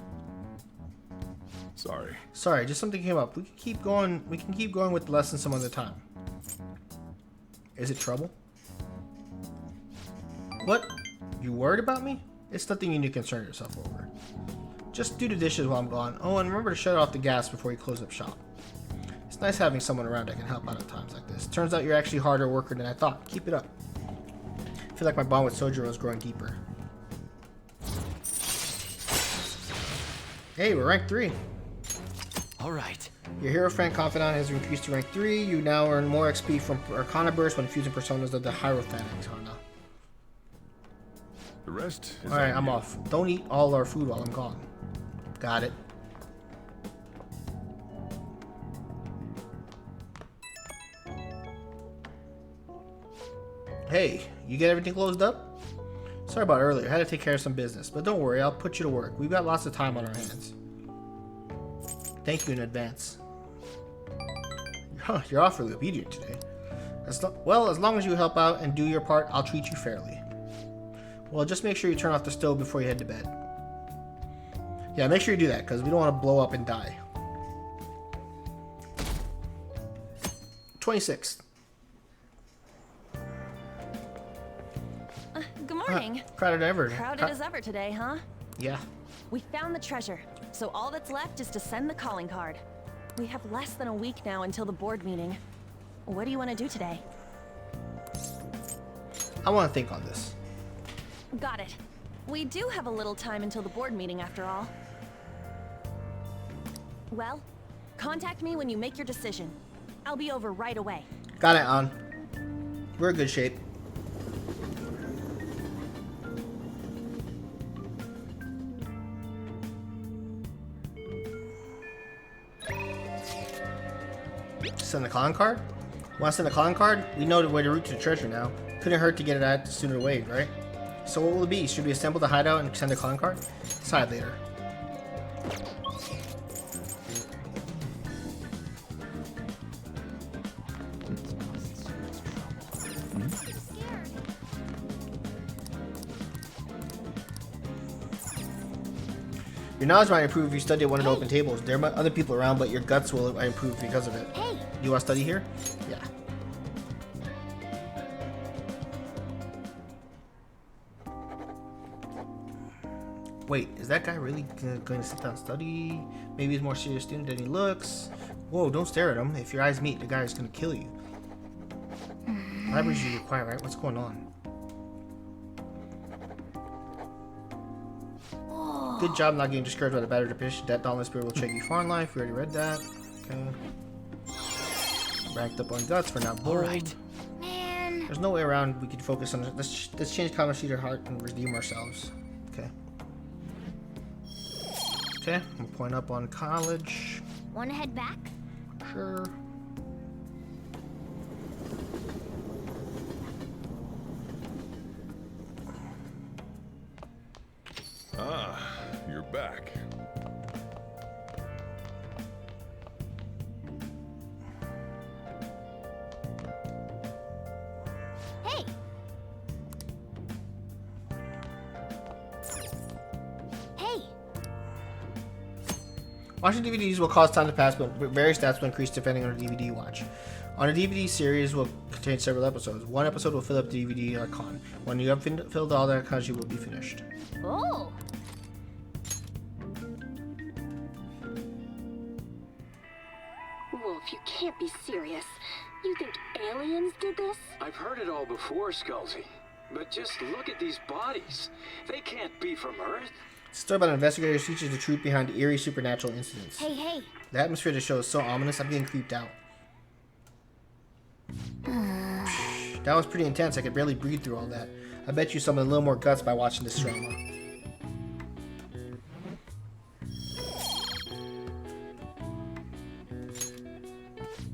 [SPEAKER 3] Sorry.
[SPEAKER 1] Just something came up. We can keep going with the lesson some other time. Is it trouble? What? You worried about me? It's nothing you need to concern yourself over. Just do the dishes while I'm gone. Oh, and remember to shut off the gas before you close up shop. It's nice having someone around that can help out at times like this. Turns out you're actually a harder worker than I thought. Keep it up. I feel like my bond with Sojiro is growing deeper. Hey, we're rank 3.
[SPEAKER 5] Alright.
[SPEAKER 1] Your hero friend confidant has increased to rank 3. You now earn more XP from Arcana Burst when fusing personas of the Hierophant Arcana.
[SPEAKER 3] The rest is
[SPEAKER 1] Alright,
[SPEAKER 3] on
[SPEAKER 1] I'm
[SPEAKER 3] you.
[SPEAKER 1] off. Don't eat all our food while I'm gone. Got it. Hey, you get everything closed up? Sorry about earlier. I had to take care of some business. But don't worry, I'll put you to work. We've got lots of time on our hands. Thank you in advance. You're awfully obedient today. As long as you help out and do your part, I'll treat you fairly. Well, just make sure you turn off the stove before you head to bed. Yeah, make sure you do that, because we don't want to blow up and die. 26.
[SPEAKER 7] Good morning.
[SPEAKER 1] Crowded ever.
[SPEAKER 7] Crowded as ever today, huh?
[SPEAKER 1] Yeah.
[SPEAKER 7] We found the treasure, so all that's left is to send the calling card. We have less than a week now until the board meeting. What do you want to do today?
[SPEAKER 1] I want to think on this.
[SPEAKER 7] Got it. We do have a little time until the board meeting after all. Well, contact me when you make your decision. I'll be over right away.
[SPEAKER 1] Got it, An. We're in good shape. Send the calling card? Want to send a calling card? We know the way to route to the treasure now. Couldn't hurt to get it out sooner or later, right? So what will it be? Should we assemble the hideout and send a calling card? Decide later. Your knowledge might improve if you study at one of the open tables. There are other people around, but your guts will improve because of it.
[SPEAKER 8] Hey.
[SPEAKER 1] You want to study here? Yeah. Wait, is that guy really going to sit down and study? Maybe he's a more serious student than he looks. Whoa, don't stare at him. If your eyes meet, the guy is going to kill you. Libraries usually quiet, right? What's going on? Good job not getting discouraged by the battered depiction. That dauntless spirit will check you far in life. We already read that. Okay. Ranked up on guts for now. Bold.
[SPEAKER 5] Alright.
[SPEAKER 8] Man.
[SPEAKER 1] There's no way around. We could focus on let's change Kamoshida heart and redeem ourselves. Okay. Okay. We'll point up on college.
[SPEAKER 8] Wanna head back?
[SPEAKER 1] Sure.
[SPEAKER 3] Ah, you're back.
[SPEAKER 8] Hey. Hey.
[SPEAKER 1] Watching DVDs will cause time to pass, but various stats will increase depending on the DVD you watch. On a DVD series will contain several episodes. One episode will fill up the DVD icon. When you have filled all the icons, you will be finished.
[SPEAKER 8] Oh.
[SPEAKER 9] Wolf, you can't be serious. You think aliens did this?
[SPEAKER 10] I've heard it all before, Skullsy. But just look at these bodies. They can't be from Earth.
[SPEAKER 1] The story about investigators features the truth behind eerie supernatural incidents.
[SPEAKER 8] Hey, hey.
[SPEAKER 1] The atmosphere of the show is so ominous, I'm getting creeped out. That was pretty intense. I could barely breathe through all that. I bet you summoned a little more guts by watching this drama.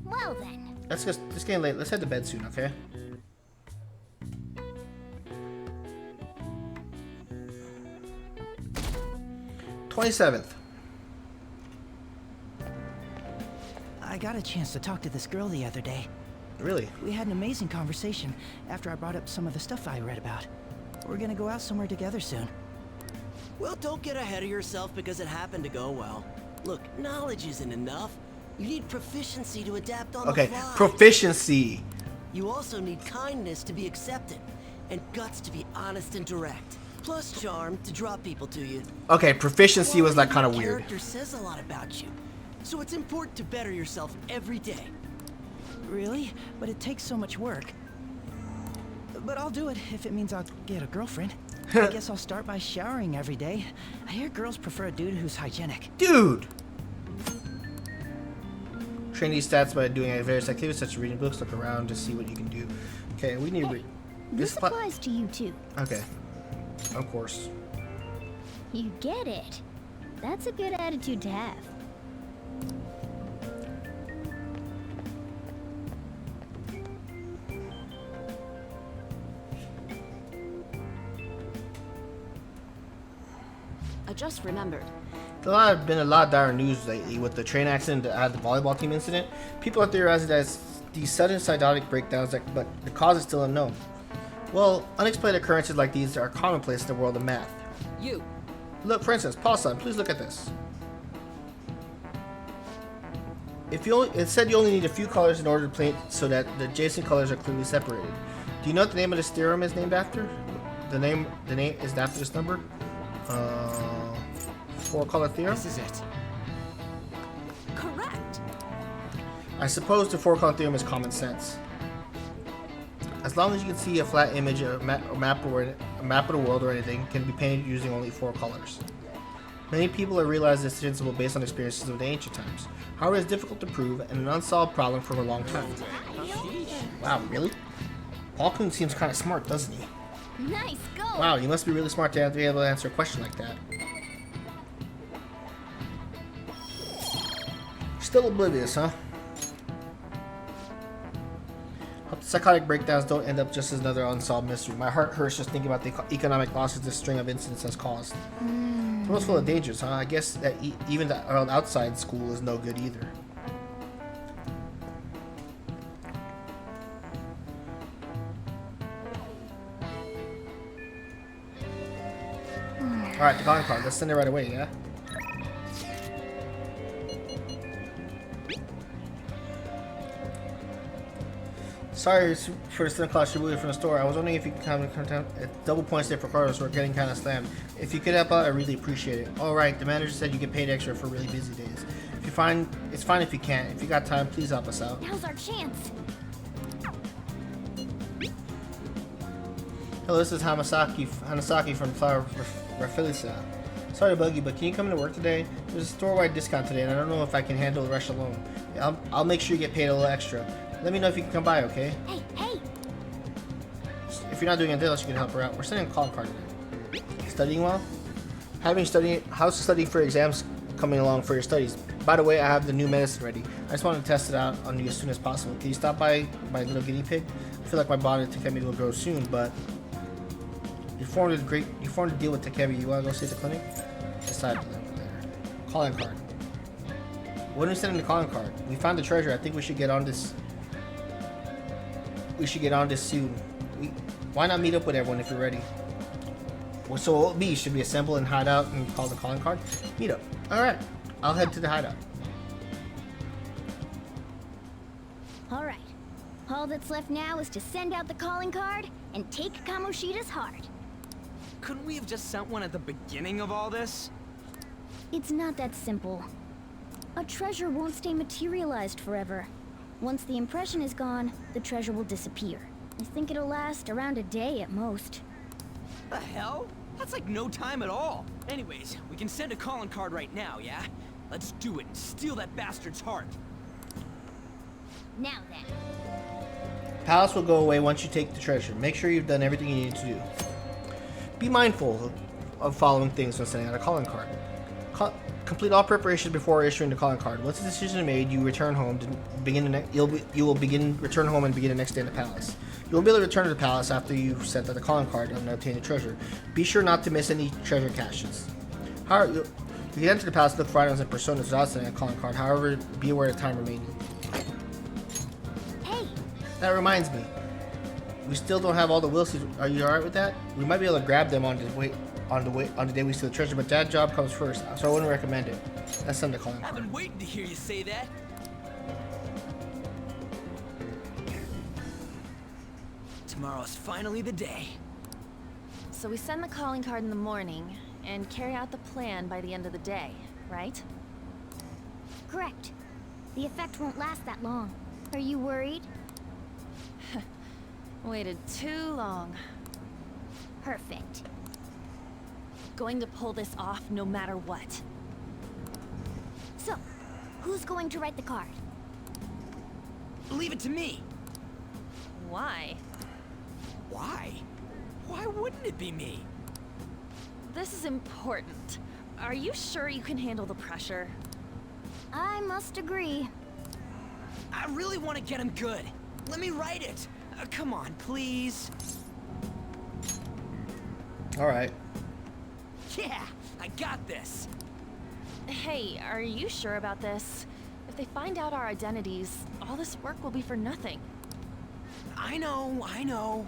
[SPEAKER 8] Well then.
[SPEAKER 1] Let's just, it's getting late. Let's head to bed soon, okay? 27th.
[SPEAKER 11] I got a chance to talk to this girl the other day.
[SPEAKER 1] Really?
[SPEAKER 11] We had an amazing conversation after I brought up some of the stuff I read about. We're gonna go out somewhere together soon.
[SPEAKER 5] Well, don't get ahead of yourself because it happened to go well. Look, knowledge isn't enough. You need proficiency to adapt on the
[SPEAKER 1] Okay,
[SPEAKER 5] fly.
[SPEAKER 1] proficiency.
[SPEAKER 5] You also need kindness to be accepted, and guts to be honest and direct. Plus charm to draw people to you.
[SPEAKER 1] Okay, proficiency was like kind of
[SPEAKER 5] Your
[SPEAKER 1] weird.
[SPEAKER 5] character says a lot about you, so it's important to better yourself every day.
[SPEAKER 11] Really? But it takes so much work. But I'll do it if it means I'll get a girlfriend. I guess I'll start by showering every day. I hear girls prefer a dude who's hygienic.
[SPEAKER 1] Dude! Train these stats by doing various activities such as reading books, look around to see what you can do. Okay, we need to read.
[SPEAKER 8] This applies to you too.
[SPEAKER 1] Okay. Of course.
[SPEAKER 8] You get it. That's a good attitude to have.
[SPEAKER 4] I just remembered.
[SPEAKER 1] There's been a lot of dire news lately with the train accident at the volleyball team incident. People are theorizing that it's these sudden cytotic breakdowns, but the cause is still unknown. Well, unexplained occurrences like these are commonplace in the world of math.
[SPEAKER 4] You.
[SPEAKER 1] Look, for instance, Paul-san, please look at this. It said you only need a few colors in order to paint so that the adjacent colors are clearly separated. Do you know what the name of this theorem is named after? The name is after this number? Four-color theorem?
[SPEAKER 5] This is it.
[SPEAKER 7] Correct.
[SPEAKER 1] I suppose the four-color theorem is common sense. As long as you can see a flat image, a map of the world or anything can be painted using only four colors. Many people have realized this principle based on experiences of the ancient times. However, it's difficult to prove and an unsolved problem for a long time. Wow, really? Paul Kuhn seems kind of smart, doesn't he?
[SPEAKER 8] Nice go.
[SPEAKER 1] Wow, you must be really smart to be able to answer a question like that. Still oblivious, huh? Hope the psychotic breakdowns don't end up just as another unsolved mystery. My heart hurts just thinking about the economic losses this string of incidents has caused. The world's full of dangers, huh? I guess that even the world outside school is no good either. Alright, the calling card. Let's send it right away, yeah? Sorry for the Santa Claus Shibuya from the store. I was wondering if you could come down. It's double points there for cars. We're getting kind of slammed. If you could help out, I really appreciate it. All right, the manager said you get paid extra for really busy days. If you find, it's fine if you can't. If you got time, please help us out.
[SPEAKER 8] Now's our chance.
[SPEAKER 1] Hello, this is Hanasaki from Flower Raffilisa. Sorry to bug you, but can you come to work today? There's a store-wide discount today, and I don't know if I can handle the rush alone. I'll make sure you get paid a little extra. Let me know if you can come by, okay?
[SPEAKER 8] Hey, hey!
[SPEAKER 1] If you're not doing a Delos, you can help her out. We're sending a calling card today. Studying well? How's the study for exams coming along for your studies? By the way, I have the new medicine ready. I just wanted to test it out on you as soon as possible. Can you stop by my little guinea pig? I feel like my body to Takemi will grow soon, but you formed a deal with Takemi. You want to go see the clinic? Decide later. Calling card. When are we sending the calling card? We found the treasure. I think we should get on this. We should get on this soon. Why not meet up with everyone if you're ready? Well, so what will be? Should we assemble and hide out and call the calling card? Meet up. Alright. I'll head to the hideout.
[SPEAKER 8] Alright. All that's left now is to send out the calling card and take Kamoshida's heart.
[SPEAKER 12] Couldn't we have just sent one at the beginning of all this?
[SPEAKER 8] It's not that simple. A treasure won't stay materialized forever. Once the impression is gone, the treasure will disappear. I think it'll last around a day at most.
[SPEAKER 12] The hell? That's like no time at all. Anyways, we can send a calling card right now, yeah? Let's do it and steal that bastard's heart.
[SPEAKER 8] Now then.
[SPEAKER 1] Palace will go away once you take the treasure. Make sure you've done everything you need to do. Be mindful of following things when sending out a calling card. Complete all preparations before issuing the calling card. Once the decision is made, you return home to begin you will return home and begin the next day in the palace. You will be able to return to the palace after you've sent out the calling card and obtained the treasure. Be sure not to miss any treasure caches. However, You can enter the palace, look for items and personas without sending a calling card. However, be aware of time remaining.
[SPEAKER 8] Hey!
[SPEAKER 1] That reminds me. We still don't have all the will seeds. Are you alright with that? We might be able to grab them on the day we steal the treasure, but that job comes first, so I wouldn't recommend it. That's something to call him.
[SPEAKER 12] I've been waiting to hear you say that. Tomorrow's finally the day.
[SPEAKER 7] So we send the calling card in the morning and carry out the plan by the end of the day, right?
[SPEAKER 8] Correct. The effect won't last that long. Are you worried?
[SPEAKER 7] Waited too long.
[SPEAKER 8] Perfect.
[SPEAKER 7] Going to pull this off no matter what.
[SPEAKER 8] So, who's going to write the card?
[SPEAKER 12] Leave it to me.
[SPEAKER 7] Why?
[SPEAKER 12] Why? Why wouldn't it be me?
[SPEAKER 7] This is important. Are you sure you can handle the pressure?
[SPEAKER 8] I must agree.
[SPEAKER 12] I really want to get him good. Let me write it. Come on, please.
[SPEAKER 1] Alright.
[SPEAKER 12] Yeah, I got this.
[SPEAKER 7] Hey, are you sure about this? If they find out our identities, all this work will be for nothing.
[SPEAKER 12] I know.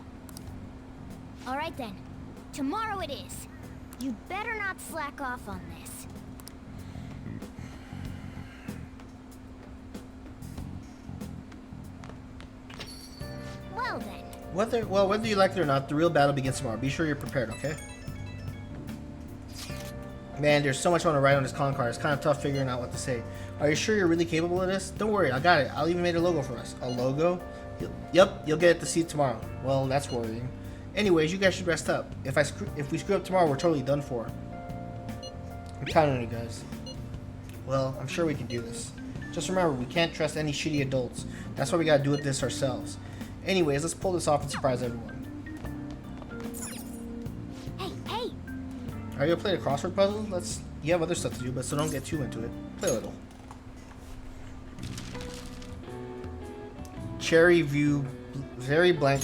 [SPEAKER 8] All right then. Tomorrow it is. You better not slack off on this. Well then.
[SPEAKER 1] Whether you like it or not, the real battle begins tomorrow. Be sure you're prepared, okay? Man, there's so much I want to write on this calling card. It's kind of tough figuring out what to say. Are you sure you're really capable of this? Don't worry, I got it. I'll even make a logo for us. A logo? Yep, you'll get it to see tomorrow. Well, that's worrying. Anyways, you guys should rest up. If we screw up tomorrow, we're totally done for. I'm counting on you guys. Well, I'm sure we can do this. Just remember, we can't trust any shitty adults. That's why we gotta do this ourselves. Anyways, let's pull this off and surprise everyone.
[SPEAKER 8] Hey!
[SPEAKER 1] Are you gonna play the crossword puzzle? You have other stuff to do, but so don't get too into it. Play a little. Cherry view, very blank.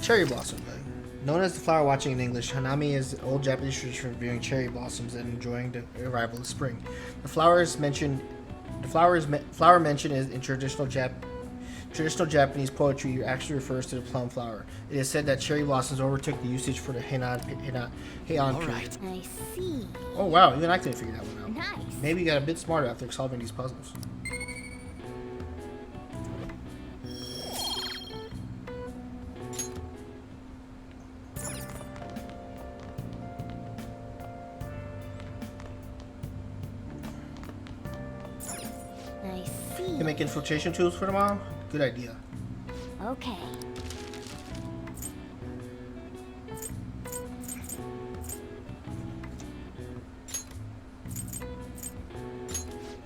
[SPEAKER 1] Cherry blossom, known as the flower watching in English, Hanami is an old Japanese tradition for viewing cherry blossoms and enjoying the arrival of spring. The flower mentioned is in traditional Japanese poetry actually refers to the plum flower. It is said that cherry blossoms overtook the usage for the Heian period.
[SPEAKER 8] I see.
[SPEAKER 1] Oh wow, even I couldn't figure that one out.
[SPEAKER 8] Nice.
[SPEAKER 1] Maybe you got a bit smarter after solving these puzzles.
[SPEAKER 8] I see.
[SPEAKER 1] You can make infiltration tools for tomorrow? Good idea.
[SPEAKER 8] Okay.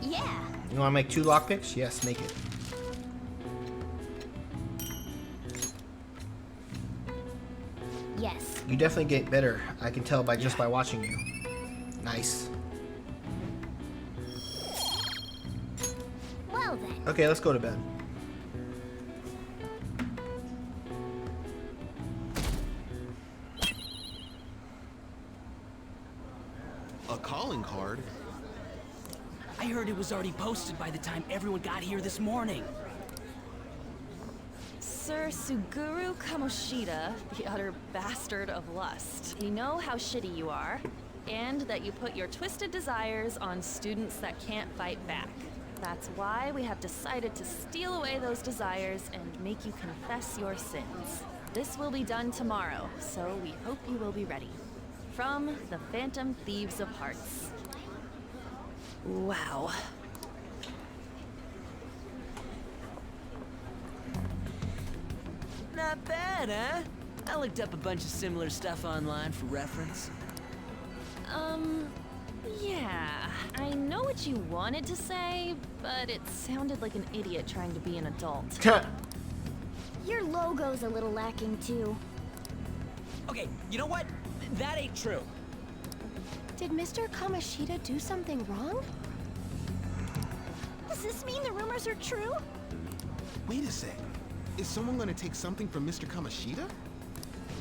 [SPEAKER 8] Yeah.
[SPEAKER 1] You want to make 2 lockpicks? Yes, make it.
[SPEAKER 8] Yes.
[SPEAKER 1] You definitely get better. I can tell just by watching you. Nice.
[SPEAKER 8] Well then.
[SPEAKER 1] Okay, let's go to bed.
[SPEAKER 5] A calling card?
[SPEAKER 12] I heard it was already posted by the time everyone got here this morning.
[SPEAKER 7] Sir Suguru Kamoshida, the utter bastard of lust. We know how shitty you are, and that you put your twisted desires on students that can't fight back. That's why we have decided to steal away those desires and make you confess your sins. This will be done tomorrow, so we hope you will be ready. From the Phantom Thieves of Hearts. Wow.
[SPEAKER 12] Not bad, huh? I looked up a bunch of similar stuff online for reference.
[SPEAKER 7] Yeah. I know what you wanted to say, but it sounded like an idiot trying to be an adult.
[SPEAKER 8] Your logo's a little lacking too.
[SPEAKER 12] Okay, you know what? That ain't true.
[SPEAKER 13] Did Mr. Kamoshida do something wrong?
[SPEAKER 8] Does this mean the rumors are true?
[SPEAKER 14] Wait a sec. Is someone gonna take something from Mr. Kamoshida?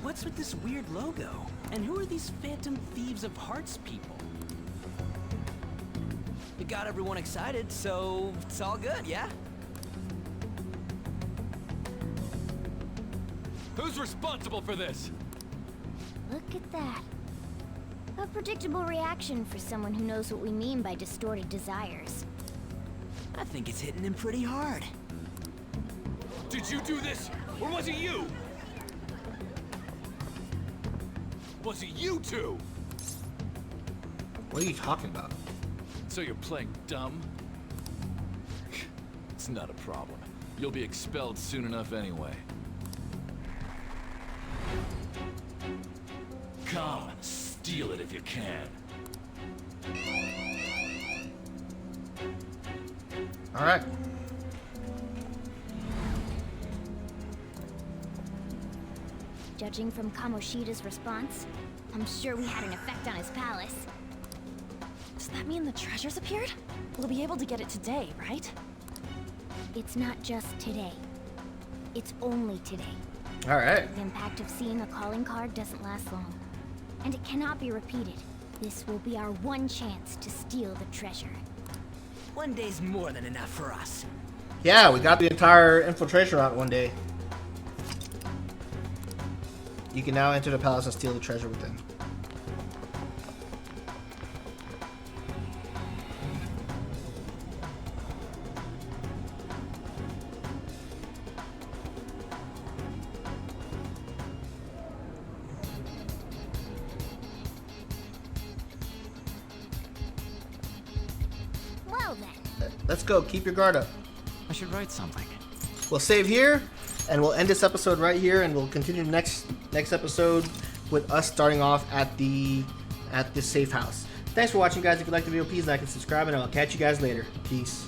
[SPEAKER 12] What's with this weird logo? And who are these Phantom Thieves of Hearts people? It got everyone excited, so it's all good, yeah?
[SPEAKER 15] Who's responsible for this?
[SPEAKER 8] Look at that. A predictable reaction for someone who knows what we mean by distorted desires.
[SPEAKER 12] I think it's hitting him pretty hard.
[SPEAKER 15] Did you do this, or was it you? Was it you two?
[SPEAKER 1] What are you talking about?
[SPEAKER 15] So you're playing dumb? It's not a problem. You'll be expelled soon enough anyway. Come, steal it if you can.
[SPEAKER 1] All right.
[SPEAKER 8] Judging from Kamoshida's response, I'm sure we had an effect on his palace.
[SPEAKER 7] Does that mean the treasures appeared? We'll be able to get it today, right?
[SPEAKER 8] It's not just today. It's only today.
[SPEAKER 1] All right.
[SPEAKER 8] The impact of seeing a calling card doesn't last long. And it cannot be repeated. This will be our one chance to steal the treasure.
[SPEAKER 12] One day's more than enough for us.
[SPEAKER 1] Yeah, we got the entire infiltration route one day. You can now enter the palace and steal the treasure within.
[SPEAKER 8] Well then.
[SPEAKER 1] Let's go. Keep your guard up.
[SPEAKER 16] I should write something.
[SPEAKER 1] We'll save here, and we'll end this episode right here, and we'll continue next episode with us starting off at this safe house. Thanks for watching, guys. If you like the video, please like and subscribe, and I'll catch you guys later. Peace.